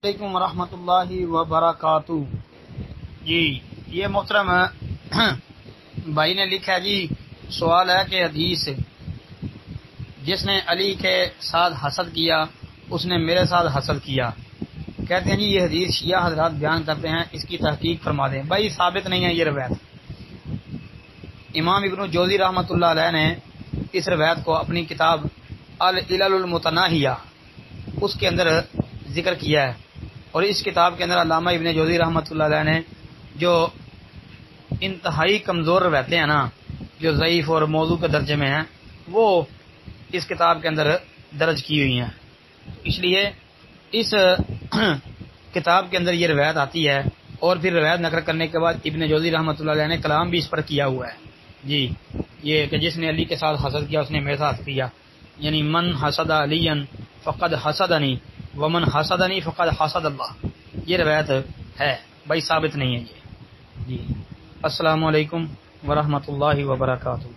علیکم ورحمۃ اللہ وبرکاتہ۔ جی یہ محترم بھائی نے لکھا ہے، جی سوال ہے کہ حدیث جس نے علی کے ساتھ حسد کیا اس نے میرے ساتھ حسد کیا، کہتے ہیں جی یہ حدیث شیعہ حضرات بیان کرتے ہیں، اس کی تحقیق فرما دیں۔ بھائی ثابت نہیں ہے یہ روایت۔ امام ابن جوزی رحمۃ اللہ علیہ نے اس روایت کو اپنی کتاب العلل المتناہیہ اس کے اندر ذکر کیا ہے، اور اس کتاب کے اندر علامہ ابن جوزی رحمۃ اللہ علیہ نے جو انتہائی کمزور روایتیں ہیں نا، جو ضعیف اور موضوع کے درجے میں ہیں، وہ اس کتاب کے اندر درج کی ہوئی ہیں۔ اس لیے اس کتاب کے اندر یہ روایت آتی ہے، اور پھر روایت نقل کرنے کے بعد ابن جوزی رحمۃ اللہ علیہ نے کلام بھی اس پر کیا ہوا ہے۔ جی یہ کہ جس نے علی کے ساتھ حسد کیا اس نے میرے ساتھ کیا، یعنی من حسد علی فقد حسدنی ومن حسدنی فقد حسد اللہ، یہ روایت ہے بھائی، ثابت نہیں ہے یہ۔ جی السلام علیکم ورحمۃ اللہ وبرکاتہ۔